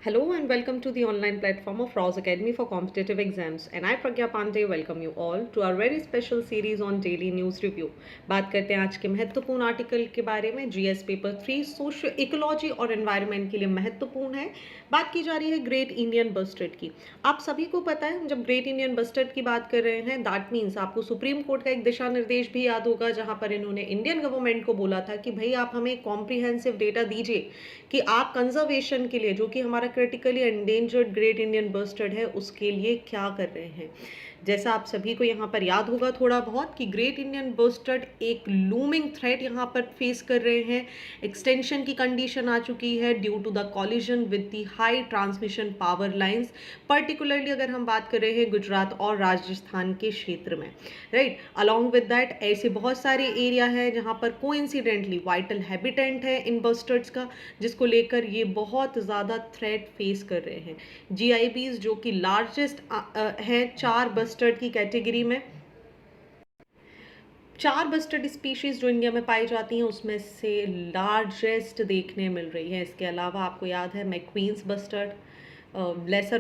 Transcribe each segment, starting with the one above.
Hello and welcome to the online platform of Rouse Academy for Competitive Exams. And I, Pragya Pandey, welcome you all to our very special series on Daily News Review. बात करते हैं आज के महत्वपूर्ण article के बारे में। GS paper 3 social ecology और एनवायरनमेंट के लिए महत्वपूर्ण है। बात की जा रही है ग्रेट इंडियन बस्टर्ड की। आप सभी को पता है, जब ग्रेट इंडियन बस्टर्ड की बात कर रहे हैं, दैट मीन्स आपको सुप्रीम कोर्ट का एक दिशा निर्देश भी याद होगा, जहां पर इन्होंने इंडियन गवर्नमेंट को बोला था कि भाई आप हमें कॉम्प्रिहेंसिव डेटा दीजिए कि आप कंजर्वेशन के लिए, जो कि हमारा critically endangered great Indian bustard है, उसके लिए क्या कर रहे हैं। जैसा आप सभी को यहाँ पर याद होगा थोड़ा बहुत कि ग्रेट इंडियन बस्टर्ड एक लूमिंग थ्रेट यहाँ पर फेस कर रहे हैं। एक्सटेंशन की कंडीशन आ चुकी है due to the collision with the high transmission power lines, particularly अगर हम बात कर रहे हैं गुजरात और राजस्थान के क्षेत्र में, राइट। अलॉन्ग विद दैट ऐसे बहुत सारे एरिया है जहाँ पर कोइंसिडेंटली वाइटल हैबिटेंट है इन बस्टर्ड्स का, जिसको लेकर ये बहुत ज़्यादा थ्रेट फेस कर रहे हैं। जीआईबीज जो कि लार्जेस्ट है 4 बस्टर्ड की कैटेगरी में, 4 बस्टर्ड स्पीशीज जो इंडिया में पाई जाती हैं उसमें से लार्जेस्ट देखने मिल रही है। इसके अलावा आपको याद है Macqueen's bustard, lesser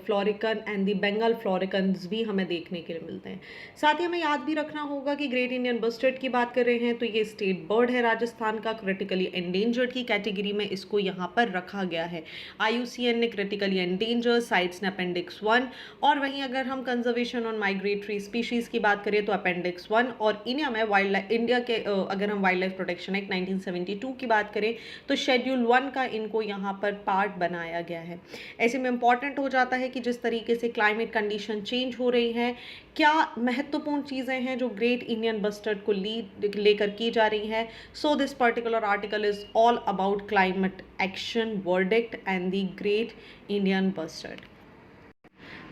florican and the Bengal floricans भी हमें देखने के लिए मिलते हैं। साथ ही हमें याद भी रखना होगा कि ग्रेट इंडियन बस्टर्ड की बात कर रहे हैं तो ये स्टेट बर्ड है राजस्थान का, क्रिटिकली एंडेंजर्ड की कैटेगरी में इसको यहाँ पर रखा गया है। IUCN ने क्रिटिकली एंडेंजर साइट्स ने अपेंडिक्स 1, और वहीं अगर हम कंजर्वेशन ऑन माइग्रेटरी स्पीशीज की बात करें तो अपेंडिक्स 1, और इंडिया में वाइल्ड लाइफ, इंडिया के अगर हम वाइल्ड लाइफ प्रोटेक्शन एक्ट 1972 की बात करें तो शेड्यूल 1 का इनको यहाँ पर पार्ट बनाया गया है। ऐसे में इंपॉर्टेंट हो जाता है कि जिस तरीके से क्लाइमेट कंडीशन चेंज हो रही है, क्या महत्वपूर्ण चीज़ें हैं जो ग्रेट इंडियन बस्टर्ड को लेकर की जा रही है। So this particular article is all about climate action verdict and the great Indian bustard.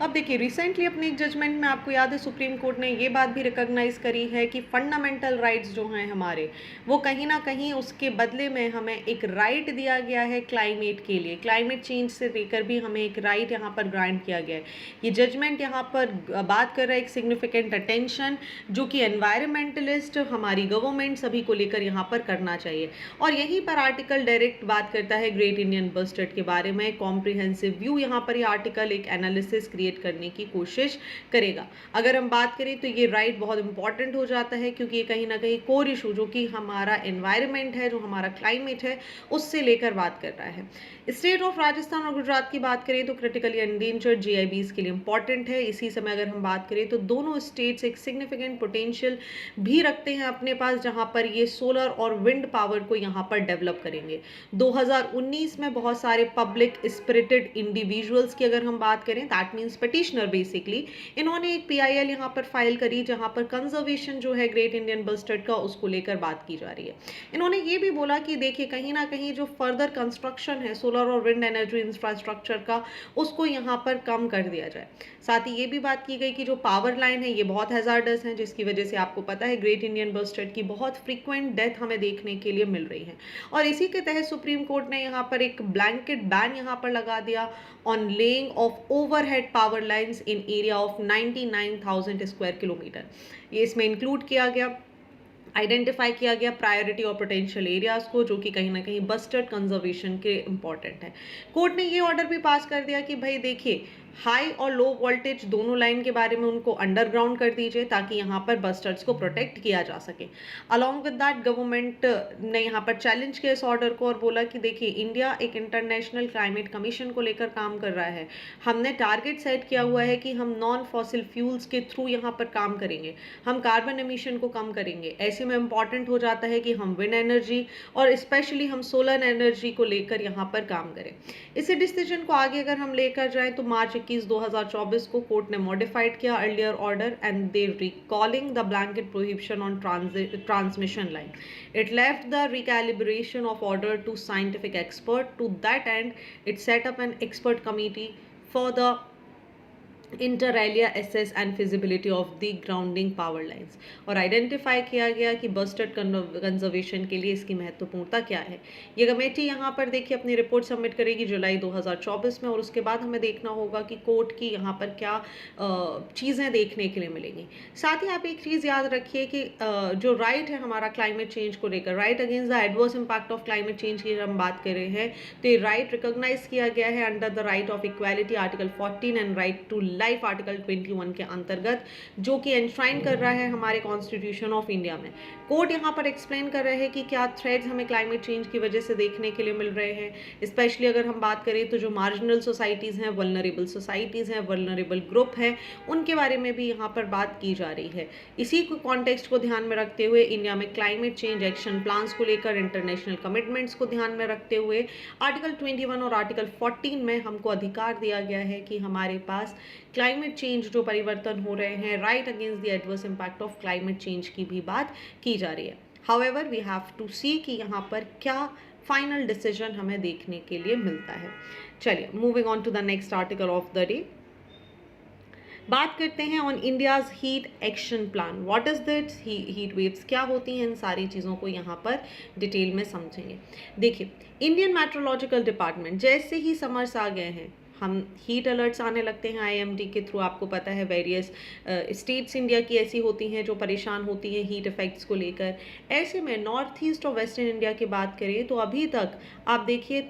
अब देखिए, रिसेंटली अपने एक जजमेंट में आपको याद है सुप्रीम कोर्ट ने ये बात भी रिकॉग्नाइज करी है कि फंडामेंटल राइट्स जो हैं हमारे, वो कहीं ना कहीं उसके बदले में हमें एक राइट दिया गया है क्लाइमेट के लिए। क्लाइमेट चेंज से लेकर भी हमें एक राइट यहाँ पर ग्रांट किया गया है। ये जजमेंट यहाँ पर बात कर रहा है एक सिग्निफिकेंट अटेंशन जो कि एनवायरमेंटलिस्ट, हमारी गवर्नमेंट सभी को लेकर यहाँ पर करना चाहिए। और यहीं पर आर्टिकल डायरेक्ट बात करता है ग्रेट इंडियन बस्टर्ड के बारे में। कॉम्प्रिहेंसिव व्यू यहाँ पर ये आर्टिकल एक एनालिसिस क्रिएट करने की कोशिश करेगा। अगर हम बात करें तो ये राइट बहुत इंपॉर्टेंट हो जाता है, क्योंकि ये कहीं ना कहीं कोर इशू जो कि हमारा एनवायरमेंट है, जो हमारा क्लाइमेट है, उससे लेकर बात कर रहा है। स्टेट ऑफ राजस्थान और गुजरात की बात करें तो क्रिटिकली एंडेंजर्ड जीआईबीज के लिए इंपॉर्टेंट है। इसी समय अगर हम बात करें तो दोनों स्टेट्स एक सिग्निफिकेंट पोटेंशियल भी रखते हैं अपने पास, जहां पर ये सोलर और विंड पावर को यहाँ पर डेवलप करेंगे। 2019 में बहुत सारे पब्लिक स्पिरिटेड इंडिविजुअल्स की अगर हम बात करें, दैट मीन्स पिटिशनर बेसिकली, इन्होंने एक PIL यहाँ पर फाइल करी जहाँ पर कंजर्वेशन जो है ग्रेट इंडियन बस्टर्ड का, उसको लेकर बात की जा रही है। इन्होंने ये भी बोला कि देखिए, कहीं ना कहीं जो फर्दर कंस्ट्रक्शन है सोलर और विंड एनर्जी इंफ्रास्ट्रक्चर का, उसको यहाँ पर कम कर दिया जाए। साथ ही ये भी बात की गई कि जो पावर लाइन है ये बहुत हैजार्डस है, जिसकी वजह से आपको पता है ग्रेट इंडियन बस्टर्ड की बहुत फ्रीक्वेंट डेथ हमें देखने के लिए मिल रही है। और इसी के तहत सुप्रीम कोर्ट ने यहाँ पर एक ब्लैंकेट बैन यहाँ पर लगा दिया on laying of overhead power lines in area of 99,000 square kilometre. ये इसमें इंक्लूड किया गया, आइडेंटिफाई किया गया प्रायोरिटी और पोटेंशियल एरियाज को, जो कि कहीं ना कहीं बस्टर्ड कंजर्वेशन के इंपॉर्टेंट है। कोर्ट ने ये ऑर्डर भी पास कर दिया कि भाई देखिए, हाई और लो वोल्टेज दोनों लाइन के बारे में उनको अंडरग्राउंड कर दीजिए ताकि यहाँ पर बस्टर्ड्स को प्रोटेक्ट किया जा सके। अलॉन्ग विद दैट गवर्नमेंट ने यहाँ पर चैलेंज किया इस ऑर्डर को और बोला कि देखिए, इंडिया एक इंटरनेशनल क्लाइमेट कमीशन को लेकर काम कर रहा है। हमने टारगेट सेट किया हुआ है कि हम नॉन फॉसिल फ्यूल्स के थ्रू यहाँ पर काम करेंगे, हम कार्बन एमिशन को कम करेंगे। ऐसे में इंपॉर्टेंट हो जाता है कि हम विंड एनर्जी और स्पेशली हम सोलर एनर्जी को लेकर यहाँ पर काम करें। इसी डिसीजन को आगे अगर हम लेकर जाएं तो मार्च 21/2024 को कोर्ट ने मॉडिफाइड किया earlier order and they recalling the blanket prohibition on transmission line. It left the recalibration of order to scientific expert. To that and it set up an expert committee for the inter alia assess and feasibility of the grounding power lines, और identify किया गया कि bustard conservation के लिए इसकी महत्वपूर्णता क्या है। ये कमेटी यहाँ पर देखिए अपनी रिपोर्ट सबमिट करेगी जुलाई 2024 में, और उसके बाद हमें देखना होगा कि कोर्ट की यहाँ पर क्या चीज़ें देखने के लिए मिलेंगी। साथ ही आप एक चीज़ याद रखिए कि जो राइट है हमारा क्लाइमेट चेंज को लेकर, right against the adverse impact of climate change की हम बात कर रहे हैं, तो ये राइट रिकॉग्नाइज किया गया है under the right of equality article 14 and right to life article 21 के अंतर्गत, जो कि एनश्राइन कर रहा है हमारे कॉन्स्टिट्यूशन ऑफ इंडिया में। कोर्ट यहाँ पर एक्सप्लेन कर रहे हैं कि क्या थ्रेड्स हमें क्लाइमेट चेंज की वजह से देखने के लिए मिल रहे हैं। स्पेशली अगर हम बात करें तो जो मार्जिनल सोसाइटीज़ हैं, वल्नरेबल सोसाइटीज़ हैं, वल्नरेबल ग्रुप हैं, उनके बारे में भी यहाँ पर बात की जा रही है। इसी को कॉन्टेक्स्ट को ध्यान में रखते हुए इंडिया में क्लाइमेट चेंज एक्शन प्लान्स को लेकर इंटरनेशनल कमिटमेंट्स को ध्यान में रखते हुए आर्टिकल 21 और आर्टिकल 14 में हमको अधिकार दिया गया है कि हमारे पास क्लाइमेट चेंज जो परिवर्तन हो रहे हैं, right against the adverse impact of climate change की भी बात की जा रही है। हाउएवर वी हैव टू सी कि यहाँ पर क्या फाइनल डिसीजन हमें देखने के लिए मिलता है। चलिए moving on to the next article of the day, बात करते हैं on India's heat action plan. What is it, heat waves क्या होती हैं, इन सारी चीज़ों को यहाँ पर डिटेल में समझेंगे। देखिए, इंडियन मेट्रोलॉजिकल डिपार्टमेंट, जैसे ही समर्स आ गए हैं हम हीट अलर्ट्स आने लगते हैं आईएमडी के थ्रू। आपको पता है वेरियस स्टेट्स इंडिया की ऐसी होती हैं जो परेशान होती हैं हीट इफेक्ट्स को लेकर। ऐसे में नॉर्थ ईस्ट और वेस्टर्न इंडिया की बात करें तो अभी तक आप देखिए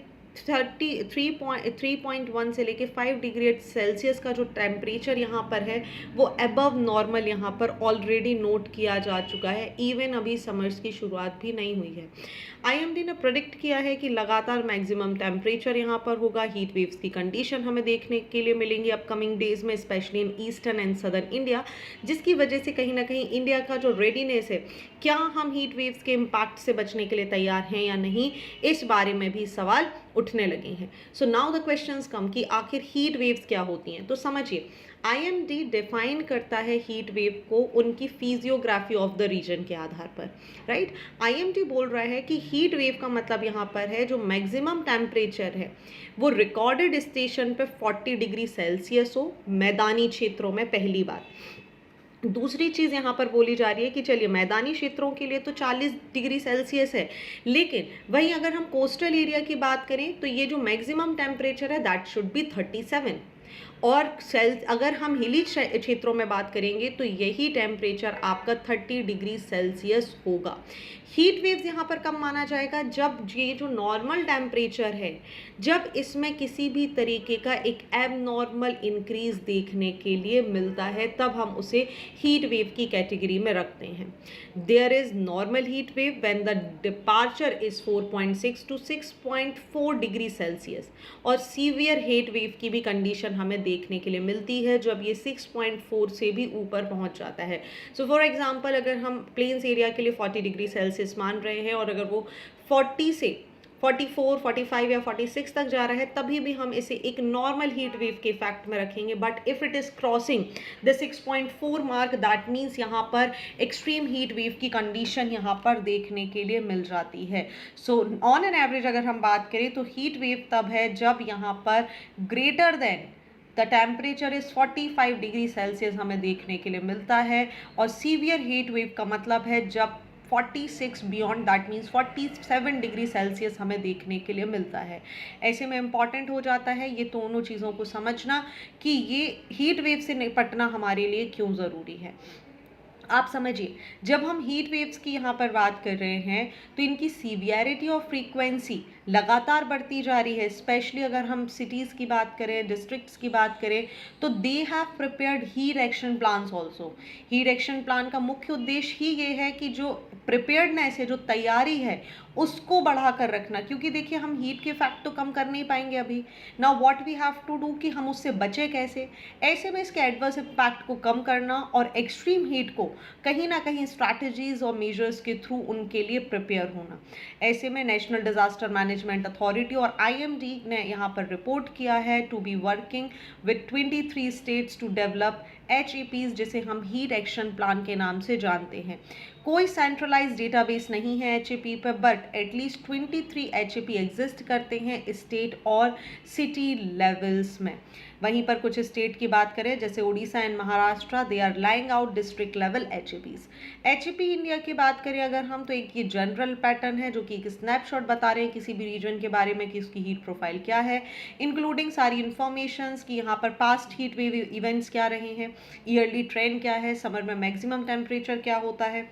3.1 से लेके 5 डिग्री सेल्सियस का जो टेम्परेचर यहाँ पर है वो अबव नॉर्मल यहाँ पर ऑलरेडी नोट किया जा चुका है। इवन अभी समर्स की शुरुआत भी नहीं हुई है। आईएमडी ने प्रेडिक्ट किया है कि लगातार मैक्सिमम टेम्परेचर यहाँ पर होगा। हीट वेव्स की कंडीशन हमें देखने के लिए मिलेंगी अपकमिंग डेज में, specially in eastern and southern India, जिसकी वजह से कहीं ना कहीं इंडिया का जो रेडीनेस है, क्या हम हीट वेव्स के इम्पैक्ट से बचने के लिए तैयार हैं या नहीं, इस बारे में भी सवाल उठने लगे हैं। सो नाउ द क्वेश्चंस कम कि आखिर हीट वेव्स क्या होती हैं। तो समझिए, आईएमडी डिफाइन करता है हीट वेव को उनकी फिजियोग्राफी ऑफ द रीजन के आधार पर, राइट। आईएमडी बोल रहा है कि हीट वेव का मतलब यहाँ पर है जो मैक्सिमम टेम्परेचर है वो रिकॉर्डेड स्टेशन पे 40 डिग्री सेल्सियस हो मैदानी क्षेत्रों में, पहली बात। दूसरी चीज़ यहाँ पर बोली जा रही है कि चलिए मैदानी क्षेत्रों के लिए तो 40 डिग्री सेल्सियस है, लेकिन वहीं अगर हम कोस्टल एरिया की बात करें तो ये जो मैक्सिमम टेम्परेचर है दैट शुड बी 37, और अगर हम हिली क्षेत्रों में बात करेंगे तो यही टेम्परेचर आपका 30 डिग्री सेल्सियस होगा। हीट वेव्स यहाँ पर कब माना जाएगा, जब ये जो नॉर्मल टेम्परेचर है, जब इसमें किसी भी तरीके का एक एबनॉर्मल इंक्रीज देखने के लिए मिलता है, तब हम उसे हीट वेव की कैटेगरी में रखते हैं। There is normal heat wave when the departure is 4.6 to 6.4 degree Celsius, और सीवियर हीट वेव की भी कंडीशन हमें देखने के लिए मिलती है जब ये 6.4 से भी ऊपर पहुंच जाता है। सो फॉर एग्जांपल, अगर हम प्लेन्स एरिया के लिए 40 डिग्री सेल्सियस मान रहे हैं और अगर वो 40 से 44, 45 या 46 तक जा रहा है, तभी भी हम इसे एक नॉर्मल हीट वेव के इफेक्ट में रखेंगे। But if it is crossing the 6.4 mark, that means यहाँ पर एक्सट्रीम हीट वेव की कंडीशन यहाँ पर देखने के लिए मिल जाती है। सो ऑन एन एवरेज अगर हम बात करें तो हीट वेव तब है जब यहाँ पर greater than the temperature is 45 degree Celsius हमें देखने के लिए मिलता है, और सीवियर हीट वेव का मतलब है जब 46 beyond, that means 47 degree Celsius हमें देखने के लिए मिलता है। ऐसे में इम्पॉर्टेंट हो जाता है ये दोनों चीज़ों को समझना कि ये हीट वेव से निपटना हमारे लिए क्यों ज़रूरी है। आप समझिए, जब हम हीट वेव्स की यहाँ पर बात कर रहे हैं तो इनकी सीवियरिटी और फ्रीक्वेंसी लगातार बढ़ती जा रही है। स्पेशली अगर हम सिटीज़ की बात करें, डिस्ट्रिक्ट्स की बात करें, तो they have prepared heat action plans also. Heat action plan का मुख्य उद्देश्य ही ये है कि जो प्रिपेयर्डनेस है, जो तैयारी है, उसको बढ़ा कर रखना, क्योंकि देखिए हम हीट के इफेक्ट तो कम कर नहीं पाएंगे अभी। Now what we have to do कि हम उससे बचे कैसे। ऐसे में इसके एडवर्स इम्पैक्ट को कम करना और एक्सट्रीम हीट को कहीं ना कहीं स्ट्रैटेजीज और मेजर्स के थ्रू उनके लिए प्रिपेयर होना। ऐसे में नेशनल डिजास्टर मैनेजमेंट अथॉरिटी और आईएमडी ने यहाँ पर रिपोर्ट किया है to be working with 23 states to develop HAPs, जिसे हम हीट एक्शन प्लान के नाम से जानते हैं। कोई सेंट्रलाइज डेटाबेस नहीं है HAP पर, बट एटलीस्ट 23 HAP एग्जिस्ट करते हैं स्टेट और सिटी लेवल्स में। वहीं पर कुछ स्टेट की बात करें जैसे Orissa and Maharashtra, they are lying out district level HAPs। HAP India की बात करें अगर हम, तो एक ये जनरल पैटर्न है जो कि एक स्नैपशॉट बता रहे हैं किसी भी रीजन के बारे में कि उसकी हीट प्रोफाइल क्या है, इंक्लूडिंग सारी इंफॉर्मेशंस कि यहाँ पर पास्ट हीट वेव इवेंट्स क्या रहे हैं, ईयरली ट्रेंड क्या है, समर में मैक्सिमम टेम्परेचर क्या होता है,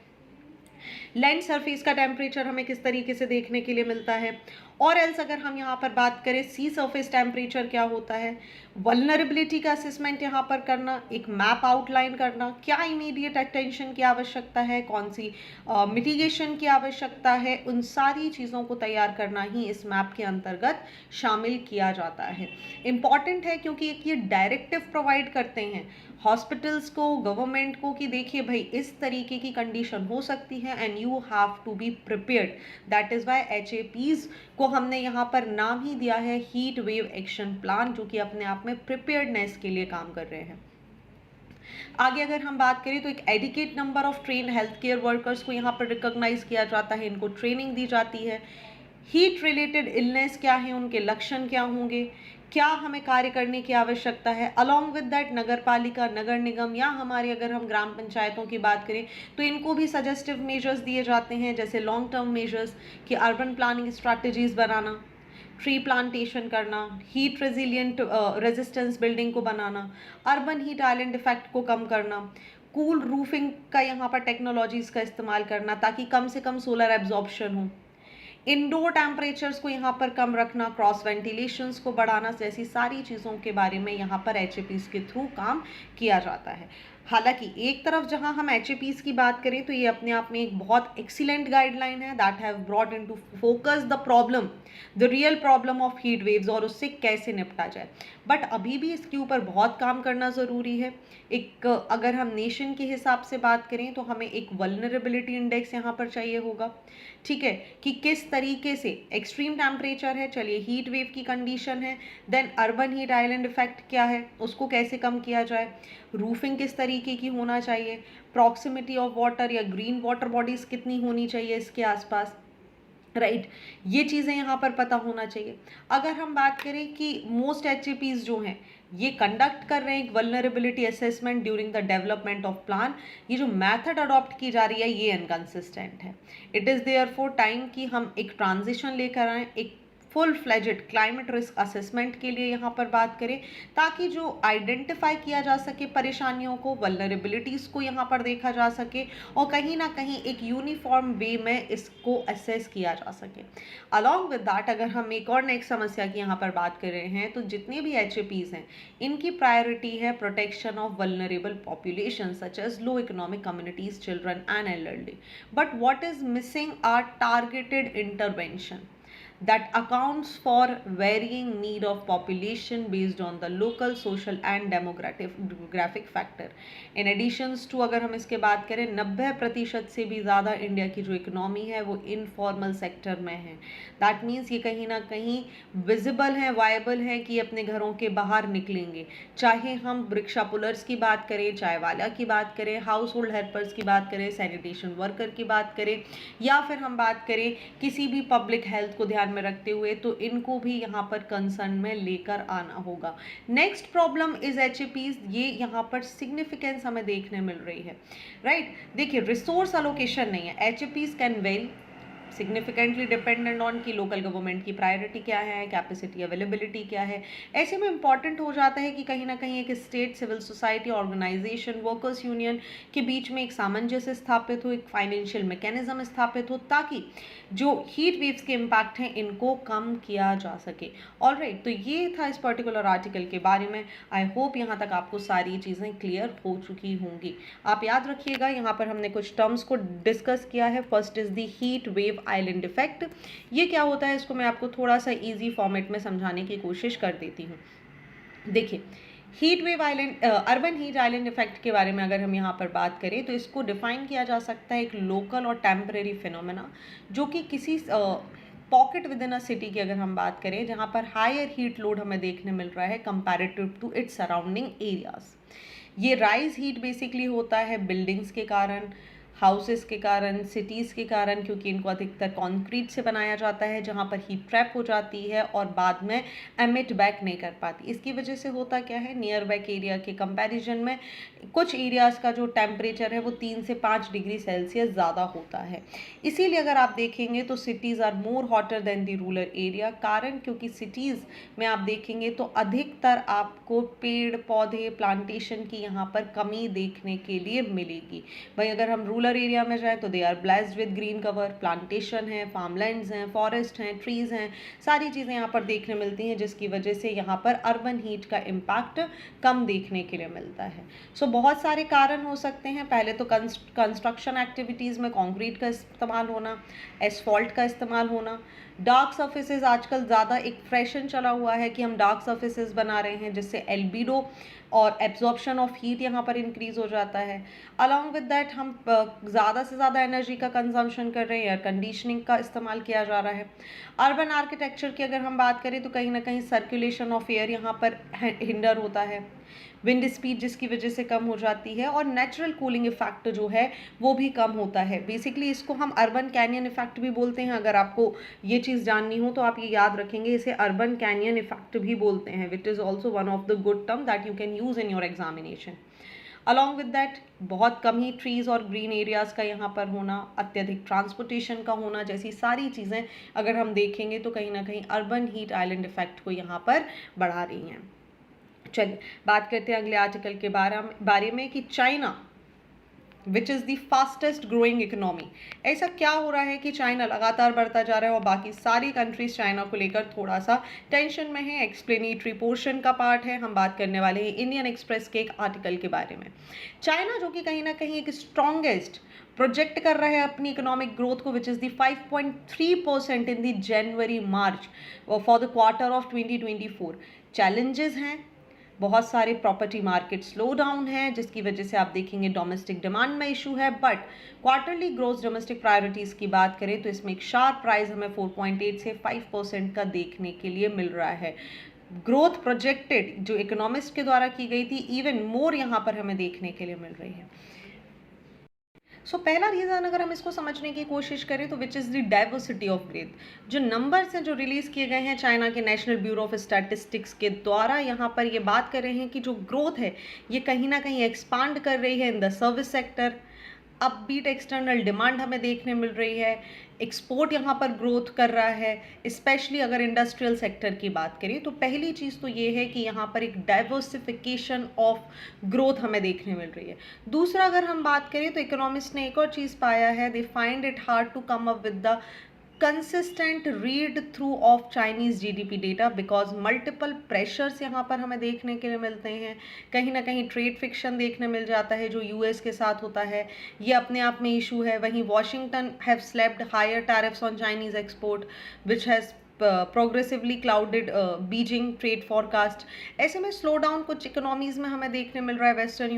लैंड सरफेस का टेम्परेचर हमें किस तरीके से देखने के लिए मिलता है, और एल्स अगर हम यहाँ पर बात करें सी सरफेस टेम्परेचर क्या होता है, वल्नरेबिलिटी का असेसमेंट यहाँ पर करना, एक मैप आउटलाइन करना, क्या इमीडिएट अटेंशन की आवश्यकता है, कौन सी मिटिगेशन की आवश्यकता है, उन सारी चीज़ों को तैयार करना ही इस मैप के अंतर्गत शामिल किया जाता है। इम्पॉर्टेंट है क्योंकि एक ये डायरेक्टिव प्रोवाइड करते हैं हॉस्पिटल्स को, गवर्नमेंट को कि देखिए भाई इस तरीके की कंडीशन हो सकती है and you have to be prepared. That is why HAPs को हमने यहाँ पर नाम ही दिया है हीट वेव एक्शन प्लान, जो कि अपने आप में प्रिपेयर्डनेस के लिए काम कर रहे हैं। आगे अगर हम बात करें तो एक adequate number of train health care workers को यहाँ पर रिकॉग्नाइज किया जाता है, इनको ट्रेनिंग दी जाती है। हीट रिलेटेड इलनेस क्या है, उनके लक्षण क्या होंगे, क्या हमें कार्य करने की आवश्यकता है। अलॉन्ग विद दैट नगर पालिका, नगर निगम या हमारे अगर हम ग्राम पंचायतों की बात करें तो इनको भी सजेस्टिव मेजर्स दिए जाते हैं, जैसे लॉन्ग टर्म मेजर्स कि अर्बन प्लानिंग स्ट्रैटेजीज बनाना, ट्री प्लांटेशन करना, हीट रेजिलियंट रेजिस्टेंस बिल्डिंग को बनाना, अर्बन हीट आइलैंड इफेक्ट को कम करना, कूल रूफिंग का यहाँ पर टेक्नोलॉजीज का इस्तेमाल करना ताकि कम से कम सोलर एब्जॉर्प्शन हो, इंडोर टेम्परेचर्स को यहाँ पर कम रखना, क्रॉस वेंटिलेशंस को बढ़ाना, जैसी सारी चीज़ों के बारे में यहाँ पर HAPs के थ्रू काम किया जाता है। हालांकि एक तरफ जहां हम HAPs की बात करें तो ये अपने आप में एक बहुत एक्सीलेंट गाइडलाइन है that have brought into focus the problem, the real problem of heat waves और उससे कैसे निपटा जाए, बट अभी भी इसके ऊपर बहुत काम करना ज़रूरी है। एक अगर हम नेशन के हिसाब से बात करें तो हमें एक वल्नरेबिलिटी इंडेक्स यहाँ पर चाहिए होगा, ठीक है, कि किस तरीके से एक्सट्रीम टेम्परेचर है, चलिए हीट वेव की कंडीशन है, then urban heat island effect क्या है, उसको कैसे कम किया जाए, रूफिंग किस तरीके की होना चाहिए, प्रॉक्सिमिटी ऑफ वाटर या ग्रीन वाटर बॉडीज कितनी होनी चाहिए इसके आसपास, राइट ये चीज़ें यहाँ पर पता होना चाहिए। अगर हम बात करें कि मोस्ट HAPs जो हैं ये कंडक्ट कर रहे हैं एक vulnerability assessment during the development of plan, ये जो मेथड अडॉप्ट की जा रही है ये इनकंसिस्टेंट है। इट इज़ देयरफॉर टाइम कि हम एक ट्रांजिशन लेकर आएँ, एक full fledged climate risk assessment के लिए यहाँ पर बात करें ताकि जो आइडेंटिफाई किया जा सके परेशानियों को, वल्नरेबिलिटीज़ को यहाँ पर देखा जा सके और कहीं ना कहीं एक यूनिफॉर्म वे में इसको असेस किया जा सके। अलॉन्ग विद दैट अगर हम एक और नेक्स्ट समस्या की यहाँ पर बात कर रहे हैं तो जितने भी HAPs हैं इनकी प्रायोरिटी है protection of vulnerable population such as low economic communities, children and elderly, but what is missing are targeted intervention that accounts for varying need of population based on the local social and demographic factor. In addition to अगर हम इसके बात करें 90% से भी ज़्यादा India की जो इकोनॉमी है वो इनफॉर्मल सेक्टर में है। दैट मीन्स ये कहीं ना कहीं विजिबल है, वायबल है कि अपने घरों के बाहर निकलेंगे, चाहे हम रिक्शा पुलर्स की बात करें, चाय वाला की बात करें, हाउस होल्ड हेल्पर्स की बात करें, सैनिटेशन वर्कर की बात करें, या फिर हम बात करें किसी भी पब्लिक हेल्थ को ध्यान में रखते हुए, तो इनको भी यहाँ पर कंसर्न में लेकर आना होगा। नेक्स्ट प्रॉब्लम इज HAPs, ये यहाँ पर सिग्निफिकेंस हमें देखने मिल रही है, राइट देखिए रिसोर्स अलोकेशन नहीं है, HAPs can very significantly dependent on कि लोकल गवर्नमेंट की प्रायोरिटी क्या है, कैपेसिटी अवेलेबिलिटी क्या है। ऐसे में इंपॉर्टेंट हो जाता है कि कहीं ना कहीं एक state, civil society, organisation, workers union के बीच में एक सामंजस्य स्थापित हो, एक फाइनेंशियल मैकेनिज्म स्थापित हो ताकि जो हीट वेव्स के इम्पैक्ट हैं इनको कम किया जा सके। ऑलराइट, तो ये था इस पर्टिकुलर आर्टिकल के बारे में। आई होप यहाँ तक आपको सारी चीज़ें क्लियर हो चुकी होंगी। आप याद रखिएगा यहाँ पर हमने कुछ टर्म्स को डिस्कस किया है। First is the heat wave island effect. ये क्या होता है इसको मैं आपको थोड़ा सा इजी फॉर्मेट में समझाने की कोशिश कर देती हूँ। देखिए heat wave island, urban heat island effect के बारे में अगर हम यहाँ पर बात करें तो इसको डिफाइन किया जा सकता है एक लोकल और टेम्परेरी फिनोमेना जो कि किसी pocket with in a city की अगर हम बात करें जहाँ पर हायर हीट लोड हमें देखने मिल रहा है comparative to its surrounding areas. ये राइज हीट बेसिकली होता है बिल्डिंग्स के कारण, हाउसेस के कारण, सिटीज़ के कारण, क्योंकि इनको अधिकतर कंक्रीट से बनाया जाता है जहाँ पर हीट ट्रैप हो जाती है और बाद में एमिट बैक नहीं कर पाती। इसकी वजह से होता क्या है, नियर बैक एरिया के कंपैरिजन में कुछ एरियाज़ का जो टेम्परेचर है वो 3 से 5 डिग्री सेल्सियस ज़्यादा होता है। इसीलिए अगर आप देखेंगे तो cities are more hotter than the rural area. कारण क्योंकि सिटीज़ में आप देखेंगे तो अधिकतर आपको पेड़ पौधे प्लांटेशन की यहाँ पर कमी देखने के लिए मिलेगी। भाई अगर हम रूरल एरिया में जाए तो they are blessed with green cover, plantation है, फार्मलैंड्स हैं, फॉरेस्ट हैं, ट्रीज हैं, सारी चीज़ें यहाँ पर देखने मिलती हैं, जिसकी वजह से यहाँ पर अर्बन हीट का इम्पैक्ट कम देखने के लिए मिलता है। सो बहुत सारे कारण हो सकते हैं। पहले तो कंस्ट्रक्शन एक्टिविटीज़ में कंक्रीट का इस्तेमाल होना, एसफॉल्ट का इस्तेमाल होना, डार्क सर्फेसेज आजकल ज़्यादा एक फैशन चला हुआ है कि हम डार्क सर्फेसेज बना रहे हैं, जिससे एल्बिडो और एब्जॉर्प्शन ऑफ हीट यहाँ पर इंक्रीज हो जाता है। अलॉन्ग विद दैट हम ज़्यादा से ज़्यादा एनर्जी का कंजम्पशन कर रहे हैं, एयर कंडीशनिंग का इस्तेमाल किया जा रहा है। अर्बन आर्किटेक्चर की अगर हम बात करें तो कहीं ना कहीं सर्कुलेशन ऑफ एयर यहाँ पर हिंडर होता है, विंड स्पीड जिसकी वजह से कम हो जाती है, और नेचुरल कूलिंग इफेक्ट जो है वो भी कम होता है। बेसिकली इसको हम अर्बन कैनियन इफेक्ट भी बोलते हैं। अगर आपको ये चीज़ जाननी हो तो आप ये याद रखेंगे, इसे अर्बन कैनियन इफेक्ट भी बोलते हैं, which is also one of the good term that you can use in your examination. Along with that बहुत कम ही ट्रीज़ और ग्रीन एरियाज़ का यहाँ पर होना, अत्यधिक ट्रांसपोर्टेशन का होना, जैसी सारी चीज़ें अगर हम देखेंगे तो कहीं ना कहीं अर्बन हीट आइलैंड इफेक्ट को यहाँ पर बढ़ा रही हैं। चलिए बात करते हैं अगले आर्टिकल के बारे में कि China which is the fastest growing economy. ऐसा क्या हो रहा है कि चाइना लगातार बढ़ता जा रहा है और बाकी सारी कंट्रीज चाइना को लेकर थोड़ा सा टेंशन में है। एक्सप्लेनेटरी पोर्शन का पार्ट है, हम बात करने वाले हैं इंडियन एक्सप्रेस के एक आर्टिकल के बारे में। चाइना जो कि कहीं ना कहीं एक स्ट्रॉन्गेस्ट प्रोजेक्ट कर रहा है अपनी इकोनॉमिक ग्रोथ को, which is the 5.3% in the January March for the quarter of 2024। Challenges हैं, बहुत सारे प्रॉपर्टी मार्केट स्लो डाउन है, जिसकी वजह से आप देखेंगे डोमेस्टिक डिमांड में इशू है। But quarterly growth domestic priorities की बात करें तो इसमें एक शार्प राइज हमें 4.8 से 5% का देखने के लिए मिल रहा है। ग्रोथ प्रोजेक्टेड जो इकोनॉमिस्ट के द्वारा की गई थी, इवन मोर यहाँ पर हमें देखने के लिए मिल रही है। सो पहला रीज़न अगर हम इसको समझने की कोशिश करें तो which is the diversity of growth. जो नंबर्स हैं जो रिलीज़ किए गए हैं चाइना के नेशनल ब्यूरो ऑफ स्टैटिस्टिक्स के द्वारा, यहाँ पर ये बात कर रहे हैं कि जो ग्रोथ है ये कहीं ना कहीं एक्सपांड कर रही है in the service sector. Upbeat external demand हमें देखने मिल रही है, एक्सपोर्ट यहाँ पर ग्रोथ कर रहा है। स्पेशली अगर इंडस्ट्रियल सेक्टर की बात करें तो पहली चीज़ तो ये है कि यहाँ पर एक डाइवर्सिफिकेशन ऑफ ग्रोथ हमें देखने मिल रही है। दूसरा अगर हम बात करें तो इकोनॉमिस्ट ने एक और चीज़ पाया है, they find it hard to come up with the consistent read through of Chinese GDP data because multiple pressures यहाँ पर हमें देखने के लिए मिलते हैं। कहीं ना कहीं ट्रेड फिक्शन देखने मिल जाता है जो यूएस के साथ होता है, ये अपने आप में इशू है। वहीं Washington have slapped higher tariffs on Chinese export which has progressively clouded Beijing trade forecast. ऐसे में स्लो डाउन कुछ इकोनॉमीज़ में हमें देखने मिल रहा है वेस्टर्न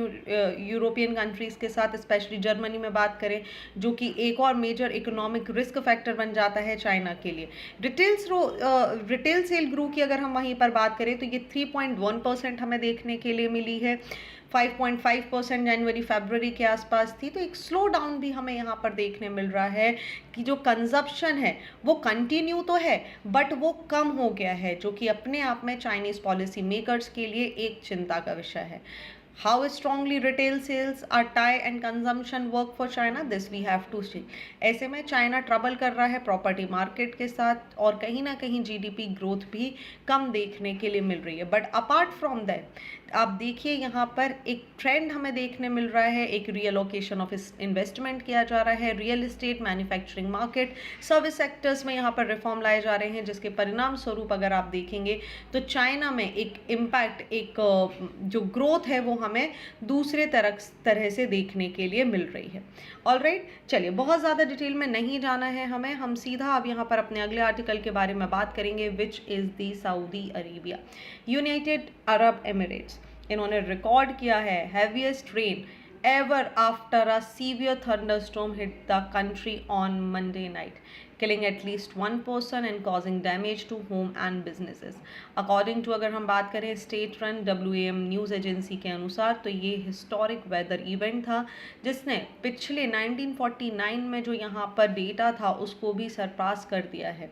यूरोपियन कंट्रीज़ के साथ, स्पेशली जर्मनी में बात करें जो कि एक और मेजर इकोनॉमिक रिस्क फैक्टर बन जाता है चाइना के लिए। रिटेल सेल ग्रो की अगर हम वहीं पर बात करें तो ये 3.1% हमें देखने के लिए मिली है, 5.5% जनवरी फरवरी के आसपास थी। तो एक स्लो डाउन भी हमें यहाँ पर देखने मिल रहा है कि जो कंजप्शन है वो कंटिन्यू तो है बट वो कम हो गया है, जो कि अपने आप में चाइनीज़ पॉलिसी मेकर्स के लिए एक चिंता का विषय है। How strongly retail sales are tie and consumption work for China, this we have to see। ऐसे में चाइना ट्रबल कर रहा है प्रॉपर्टी मार्केट के साथ और कहीं ना कहीं जीडीपी ग्रोथ भी कम देखने के लिए मिल रही है। बट अपार्ट फ्रॉम दैट आप देखिए यहाँ पर एक ट्रेंड हमें देखने मिल रहा है, एक रीअलोकेशन ऑफ इन्वेस्टमेंट किया जा रहा है। Real estate, manufacturing market, service sectors में यहाँ पर रिफॉर्म लाए जा रहे हैं, जिसके परिणाम स्वरूप अगर आप देखेंगे तो चाइना में एक इम्पैक्ट, एक जो ग्रोथ है वो हमें दूसरे तरह से देखने के लिए मिल रही है। ऑलराइट, चलिए बहुत ज़्यादा डिटेल में नहीं जाना है हमें, हम सीधा अब यहाँ पर अपने अगले आर्टिकल के बारे में बात करेंगे which is the Saudi Arabia. United Arab Emirates, इन्होंने रिकॉर्ड किया है heaviest rain ever after a severe thunderstorm hit the country on Monday night, killing at least one person and causing damage to home and businesses. According to अगर हम बात करें state run WAM news agency के अनुसार, तो ये historic weather event था जिसने पिछले 1949 में जो यहाँ पर डेटा था उसको भी सरपास कर दिया है।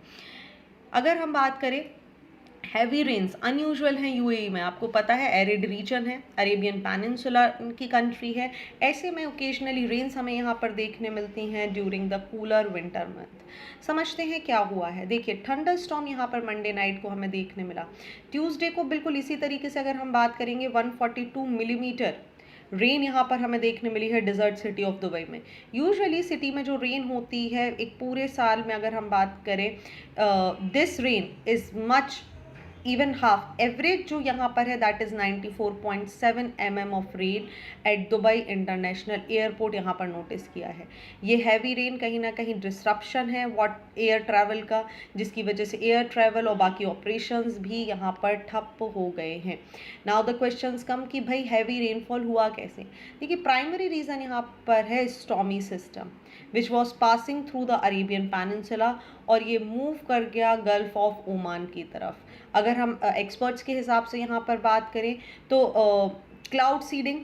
अगर हम बात करें हैवी रेन्स अनयूजुअल हैं यूएई में, आपको पता है एरिड रीजन है, अरेबियन पेनिनसुला की कंट्री है, ऐसे में ओकेजनली रेन्स हमें यहाँ पर देखने मिलती हैं during the cooler winter month. समझते हैं क्या हुआ है। देखिए थंडर स्टॉर्म यहाँ पर मंडे नाइट को हमें देखने मिला। ट्यूसडे को बिल्कुल इसी तरीके से अगर हम बात करेंगे 142 मिलीमीटर रेन यहाँ पर हमें देखने मिली है डिजर्ट सिटी ऑफ दुबई में। यूजुअली सिटी में जो रेन होती है एक पूरे साल में अगर हम बात करें, this rain is much even half average जो यहाँ पर है that is 94.7 mm of rain at Dubai international airport यहाँ पर नोटिस किया है। ये हैवी रेन कहीं ना कहीं डिस्ट्रप्शन है एयर ट्रैवल का, जिसकी वजह से एयर ट्रैवल और बाकी ऑपरेशंस भी यहाँ पर ठप हो गए हैं। नाउ द क्वेश्चंस कम कि भाई हैवी रेनफॉल हुआ कैसे। देखिए प्राइमरी रीज़न यहाँ पर है stormy system which was passing through the Arabian peninsula और ये मूव कर गया गल्फ ऑफ ओमान की तरफ। अगर हम एक्सपर्ट्स के हिसाब से यहाँ पर बात करें तो cloud seeding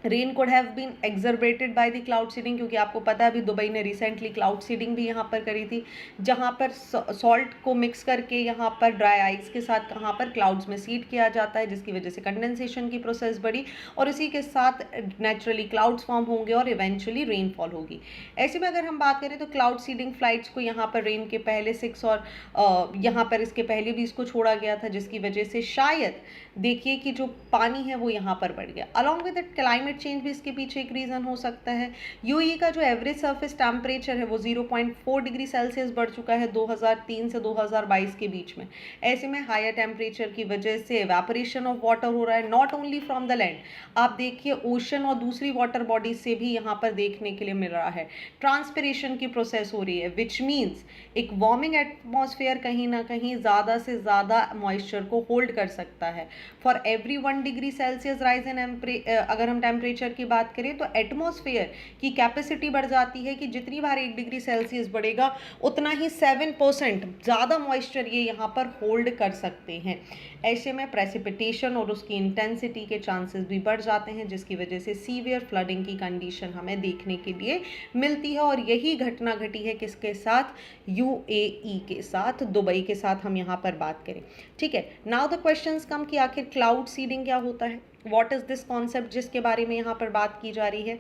rain could have been exacerbated by the cloud seeding, क्योंकि आपको पता है अभी दुबई ने रिसेंटली क्लाउड सीडिंग भी यहाँ पर करी थी, जहाँ पर सॉल्ट को मिक्स करके यहाँ पर ड्राई आइस के साथ कहाँ पर क्लाउड्स में सीड किया जाता है, जिसकी वजह से कंडेंसेशन की प्रोसेस बढ़ी और इसी के साथ नेचुरली क्लाउड्स फॉर्म होंगे और इवेंचुअली रेनफॉल होगी। ऐसे में अगर हम बात करें तो क्लाउड सीडिंग फ्लाइट्स को यहाँ पर रेन के पहले 6 और यहाँ पर इसके पहले भी इसको छोड़ा गया था, जिसकी वजह से शायद देखिए कि जो पानी है वो यहाँ पर बढ़ गया। Along with that climate change भी इसके पीछे एक रीज़न हो सकता है। यूएई का जो एवरेज सरफेस टेम्परेचर है वो 0.4 डिग्री सेल्सियस बढ़ चुका है 2003 से 2022 के बीच में। ऐसे में हायर टेम्परेचर की वजह से एवेपोरेशन ऑफ वाटर हो रहा है, not only from the land, आप देखिए ओशन और दूसरी वाटर बॉडीज से भी यहाँ पर देखने के लिए मिल रहा है। ट्रांसपिरेशन की प्रोसेस हो रही है विच मीन्स एक वार्मिंग एटमॉस्फेयर कहीं ना कहीं ज़्यादा से ज़्यादा मॉइस्चर को होल्ड कर सकता है। For every 1 degree Celsius rise in अगर हम टेम्परेचर की बात करें तो एटमॉस्फेयर की कैपेसिटी बढ़ जाती है कि जितनी बार 1 डिग्री सेल्सियस बढ़ेगा उतना ही 7% ज़्यादा मॉइस्चर ये यहाँ पर होल्ड कर सकते हैं। ऐसे में प्रेसिपिटेशन और उसकी इंटेंसिटी के चांसेस भी बढ़ जाते हैं, जिसकी वजह से सीवियर फ्लडिंग की कंडीशन हमें देखने के लिए मिलती है। और यही घटना घटी है किसके साथ, यूएई के साथ, दुबई के साथ हम यहाँ पर बात करें। ठीक है, नाउ द क्वेश्चंस कम कि आखिर क्लाउड सीडिंग क्या होता है, व्हाट इज दिस कॉन्सेप्ट जिसके बारे में यहाँ पर बात की जा रही है।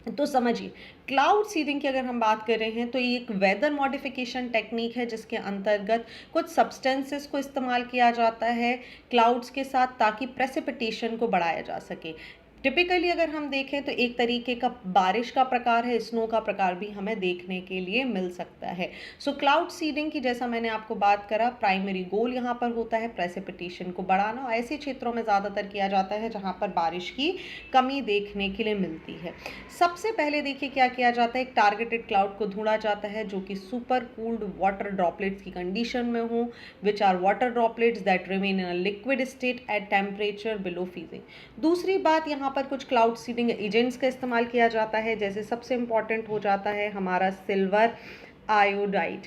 तो समझिए क्लाउड सीडिंग की अगर हम बात कर रहे हैं तो ये एक वेदर मॉडिफिकेशन टेक्निक है जिसके अंतर्गत कुछ सब्सटेंसेस को इस्तेमाल किया जाता है क्लाउड्स के साथ ताकि प्रेसिपिटेशन को बढ़ाया जा सके। टिपिकली अगर हम देखें तो एक तरीके का बारिश का प्रकार है, स्नो का प्रकार भी हमें देखने के लिए मिल सकता है। सो क्लाउड सीडिंग की जैसा मैंने आपको बात करा, प्राइमरी गोल यहाँ पर होता है प्रेसिपिटेशन को बढ़ाना और ऐसे क्षेत्रों में ज़्यादातर किया जाता है जहाँ पर बारिश की कमी देखने के लिए मिलती है। सबसे पहले देखिए क्या किया जाता है, एक टारगेटेड क्लाउड को ढूंढा जाता है जो कि सुपर कूल्ड वाटर ड्रॉपलेट्स की कंडीशन में हो, which are water droplets that remain in a liquid state at temperature below freezing. दूसरी बात, यहाँ पर कुछ क्लाउड सीडिंग एजेंट्स का इस्तेमाल किया जाता है, जैसे सबसे इंपॉर्टेंट हो जाता है हमारा सिल्वर आयोडाइड।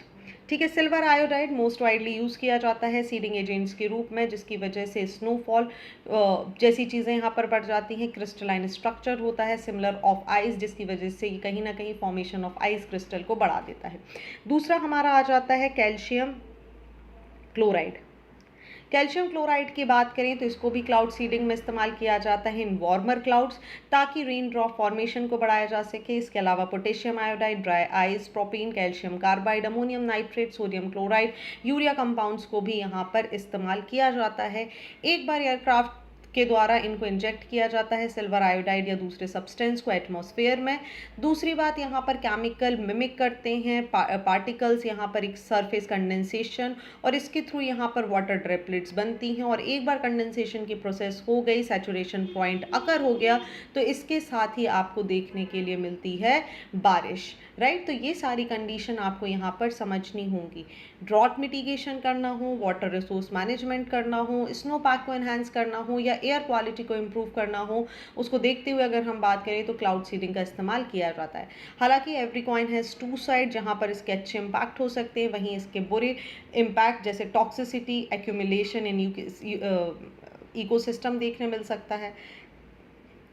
ठीक है, silver iodide most widely use किया जाता है सीडिंग एजेंट्स के रूप में, जिसकी वजह से स्नोफॉल जैसी चीज़ें यहाँ पर बढ़ जाती हैं। क्रिस्टलाइन स्ट्रक्चर होता है सिमिलर ऑफ आइस, जिसकी वजह से कहीं ना कहीं फॉर्मेशन ऑफ आइस क्रिस्टल को बढ़ा देता है। दूसरा हमारा आ जाता है कैल्शियम क्लोराइड। कैल्शियम क्लोराइड की बात करें तो इसको भी क्लाउड सीडिंग में इस्तेमाल किया जाता है इन वार्मर क्लाउड्स ताकि रेन ड्रॉप फॉर्मेशन को बढ़ाया जा सके। इसके अलावा potassium iodide, dry ice, propene, calcium carbide, ammonium nitrate, sodium chloride, urea compounds को भी यहाँ पर इस्तेमाल किया जाता है। एक बार एयरक्राफ्ट के द्वारा इनको इंजेक्ट किया जाता है सिल्वर आयोडाइड या दूसरे सब्सटेंस को एटमॉस्फेयर में। दूसरी बात, यहाँ पर केमिकल मिमिक करते हैं पार्टिकल्स, यहाँ पर एक सरफेस कंडेंसेशन और इसके थ्रू यहाँ पर वाटर ड्रॉपलेट्स बनती हैं और एक बार कंडेंसेशन की प्रोसेस हो गई, सैचुरेशन पॉइंट अकर हो गया, तो इसके साथ ही आपको देखने के लिए मिलती है बारिश। राइट। तो ये सारी कंडीशन आपको यहाँ पर समझनी होंगी। ड्रॉट मिटिगेशन करना हो, वाटर रिसोर्स मैनेजमेंट करना हो, स्नो पैक को एनहांस करना हो या एयर क्वालिटी को इम्प्रूव करना हो, उसको देखते हुए अगर हम बात करें तो क्लाउड सीडिंग का इस्तेमाल किया जाता है। हालांकि every coin has two side, जहाँ पर इसके अच्छे इम्पैक्ट हो सकते हैं वहीं इसके बुरे इम्पैक्ट जैसे टॉक्सिसिटी, एक्यूमुलेशन इन इकोसिस्टम देखने मिल सकता है।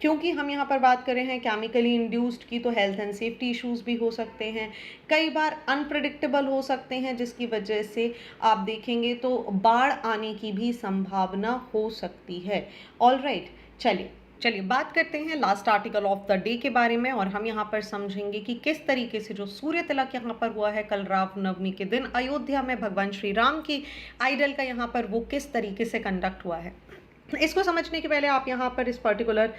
क्योंकि हम यहाँ पर बात कर रहे हैं केमिकली इंड्यूस्ड की, तो हेल्थ एंड सेफ्टी इश्यूज भी हो सकते हैं, कई बार अनप्रिडिक्टेबल हो सकते हैं, जिसकी वजह से आप देखेंगे तो बाढ़ आने की भी संभावना हो सकती है। ऑल राइट, चलिए बात करते हैं last article of the day के बारे में, और हम यहाँ पर समझेंगे कि किस तरीके से जो सूर्य तिलक यहाँ पर हुआ है कल रामनवमी के दिन अयोध्या में भगवान श्री राम की आइडल का यहाँ पर वो किस तरीके से कंडक्ट हुआ है। इसको समझने के पहले आप यहाँ पर इस पर्टिकुलर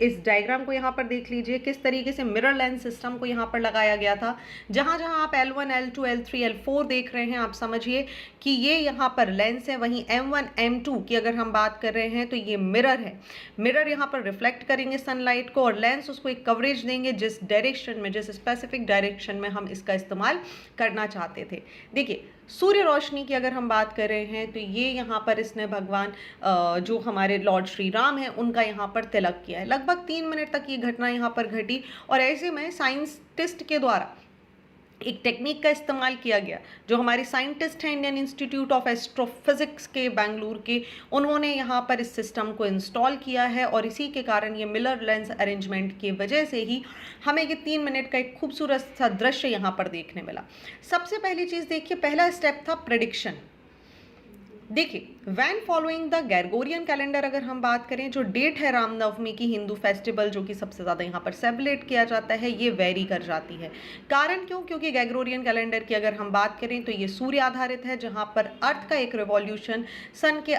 इस डायग्राम को यहाँ पर देख लीजिए, किस तरीके से मिरर लेंस सिस्टम को यहाँ पर लगाया गया था। जहाँ जहाँ आप L1, L2, L3, L4 देख रहे हैं, आप समझिए कि ये यहाँ पर लेंस है। वहीं M1, M2 की अगर हम बात कर रहे हैं तो ये मिरर है। मिरर यहाँ पर रिफ्लेक्ट करेंगे सनलाइट को और लेंस उसको एक कवरेज देंगे जिस डायरेक्शन में, जिस स्पेसिफिक डायरेक्शन में हम इसका इस्तेमाल करना चाहते थे। देखिए, सूर्य रोशनी की अगर हम बात कर रहे हैं तो ये यहाँ पर इसने भगवान जो हमारे लॉर्ड श्री राम हैं उनका यहाँ पर तिलक किया है। लगभग 3 मिनट तक ये घटना यहाँ पर घटी और ऐसे में साइंटिस्ट के द्वारा एक टेक्निक का इस्तेमाल किया गया। जो हमारे साइंटिस्ट हैं इंडियन इंस्टीट्यूट ऑफ एस्ट्रोफिजिक्स के बेंगलुरु के, उन्होंने यहाँ पर इस सिस्टम को इंस्टॉल किया है और इसी के कारण ये मिरर लेंस अरेंजमेंट की वजह से ही हमें ये 3 मिनट का एक खूबसूरत सा दृश्य यहाँ पर देखने मिला। सबसे पहली चीज़ देखिए, पहला स्टेप था प्रेडिक्शन। देखिए, when following the Gregorian calendar अगर हम बात करें, जो डेट है रामनवमी की हिंदू फेस्टिवल जो कि सबसे ज़्यादा यहाँ पर सेलिब्रेट किया जाता है, ये वेरी कर जाती है। कारण क्यों? क्योंकि ग्रेगोरियन कैलेंडर की अगर हम बात करें तो ये सूर्य आधारित है, जहाँ पर अर्थ का एक रिवॉल्यूशन सन के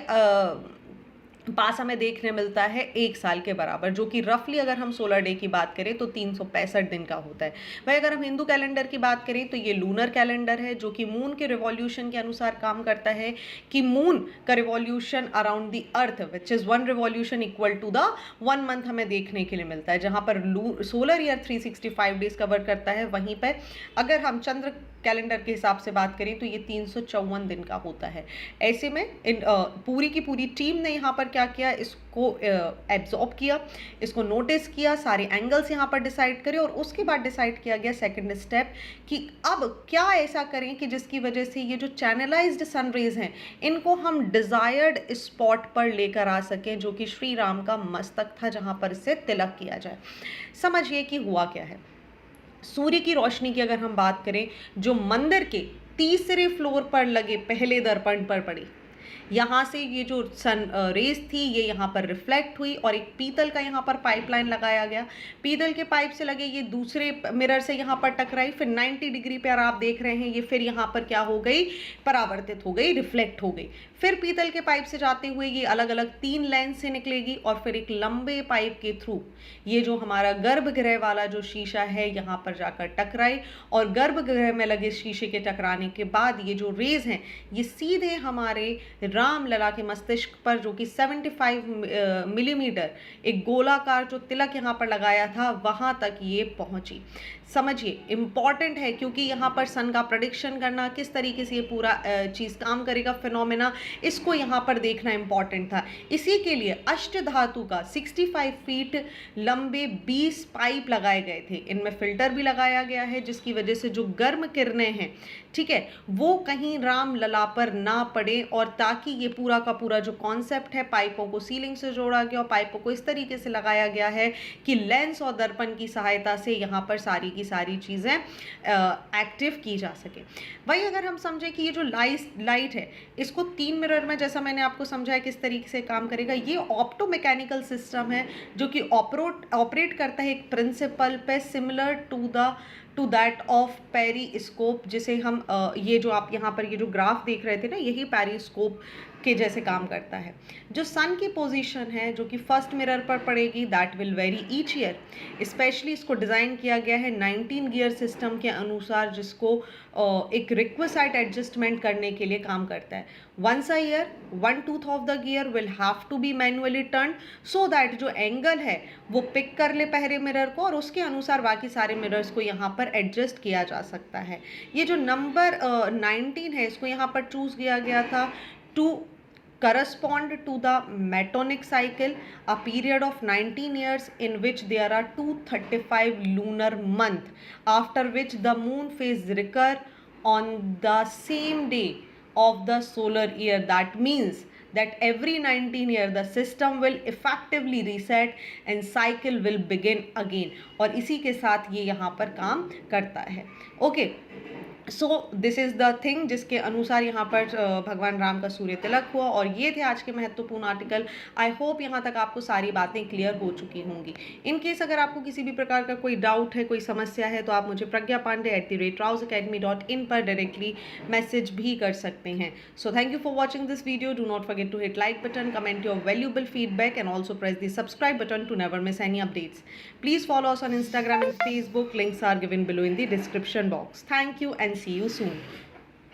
पास हमें देखने मिलता है 1 साल के बराबर, जो कि रफली अगर हम सोलर डे की बात करें तो 365 दिन का होता है। वही अगर हम हिंदू कैलेंडर की बात करें तो ये लूनर कैलेंडर है, जो कि मून के रिवॉल्यूशन के अनुसार काम करता है कि मून का revolution around the earth which is 1 revolution equal to the 1 month हमें देखने के लिए मिलता है। जहाँ पर सोलर ईयर 365 डेज कवर करता है, वहीं पर अगर हम चंद्र कैलेंडर के हिसाब से बात करें तो ये 354 दिन का होता है। ऐसे में पूरी की पूरी टीम ने यहाँ पर क्या किया, इसको एब्जॉर्ब किया, इसको नोटिस किया, सारे एंगल्स यहाँ पर डिसाइड करे और उसके बाद डिसाइड किया गया सेकंड स्टेप कि अब क्या ऐसा करें कि जिसकी वजह से ये जो चैनलाइज्ड सन रेज हैं इनको हम डिजायर्ड स्पॉट पर लेकर आ सकें, जो कि श्री राम का मस्तक था जहाँ पर इससे तिलक किया जाए। समझिए कि हुआ क्या है। सूर्य की रोशनी की अगर हम बात करें, जो मंदिर के तीसरे फ्लोर पर लगे पहले दर्पण पर पड़ी, यहाँ से ये जो सन रेज थी ये यहाँ पर रिफ्लेक्ट हुई और एक पीतल का यहाँ पर पाइपलाइन लगाया गया। पीतल के पाइप से लगे ये दूसरे मिरर से यहाँ पर टकराई, फिर 90 डिग्री पर आप देख रहे हैं ये फिर यहाँ पर क्या हो गई, परावर्तित हो गई, रिफ्लेक्ट हो गई। फिर पीतल के पाइप से जाते हुए ये अलग अलग 3 लेंस से निकलेगी और फिर एक लंबे पाइप के थ्रू ये जो हमारा गर्भगृह वाला जो शीशा है यहाँ पर जाकर टकराई और गर्भगृह में लगे शीशे के टकराने के बाद ये जो रेज हैं ये सीधे हमारे राम लला के मस्तिष्क पर, जो कि 75 मिलीमीटर एक गोलाकार जो तिलक यहाँ पर लगाया था वहाँ तक ये पहुँची। समझिए, इंपॉर्टेंट है क्योंकि यहाँ पर सन का प्रेडिक्शन करना, किस तरीके से ये पूरा चीज़ काम करेगा, फिनोमेना, इसको यहाँ पर देखना इंपॉर्टेंट था। इसी के लिए अष्ट धातु का 65 फीट लंबे 20 पाइप लगाए गए थे। इनमें फिल्टर भी लगाया गया है जिसकी वजह से जो गर्म किरणें हैं, ठीक है, वो कहीं राम लला पर ना पड़े और ताकि ये पूरा का पूरा जो कॉन्सेप्ट है, पाइपों को सीलिंग से जोड़ा गया और पाइपों को इस तरीके से लगाया गया है कि लेंस और दर्पण की सहायता से यहाँ पर सारी की सारी चीज़ें एक्टिव की जा सके। वही अगर हम समझें कि ये जो लाइट है इसको 3 मिरर में, जैसा मैंने आपको समझाया किस तरीके से काम करेगा, ये ऑप्टोमैकेनिकल सिस्टम है जो कि ऑपरेट करता है एक प्रिंसिपल पे similar to that of periscope, जिसे हम ये जो आप यहाँ पर ये जो ग्राफ देख रहे थे ना, यही पेरिस्कोप के जैसे काम करता है। जो सन की पोजीशन है जो कि फर्स्ट मिरर पर पड़ेगी, that will very each year. Specially इसको डिज़ाइन किया गया है 19 गियर सिस्टम के अनुसार, जिसको एक रिक्वेसाइट एडजस्टमेंट करने के लिए काम करता है। Once a year one tooth of the gear will have to be manually turn, so that जो एंगल है वो पिक कर ले पहले मिरर को और उसके अनुसार बाकी सारे मिरर्स को यहाँ पर एडजस्ट किया जा सकता है। ये जो नंबर 19 है इसको यहाँ पर चूज किया गया था to correspond to the Metonic cycle, a period of 19 years in which there are 235 lunar month, after which the moon phase recur on the same day of the solar year. That means that every 19 year the system will effectively reset and cycle will begin again, और इसी के साथ ये यहाँ पर काम करता है। Okay, so this is the thing जिसके अनुसार यहाँ पर भगवान राम का सूर्य तिलक हुआ, और ये थे आज के महत्वपूर्ण आर्टिकल। आई होप यहाँ तक आपको सारी बातें क्लियर हो चुकी होंगी। इन केस अगर आपको किसी भी प्रकार का कोई डाउट है, कोई समस्या है, तो आप मुझे pragyaPandey@rausacademy.in पर डायरेक्टली मैसेज भी कर सकते हैं। So thank you for watching this video. Do not forget to hit like button, comment your valuable feedback and also press the subscribe button to never miss any updates. Please follow us on Instagram and Facebook. Links are given below in the description box. Thank you and see you soon.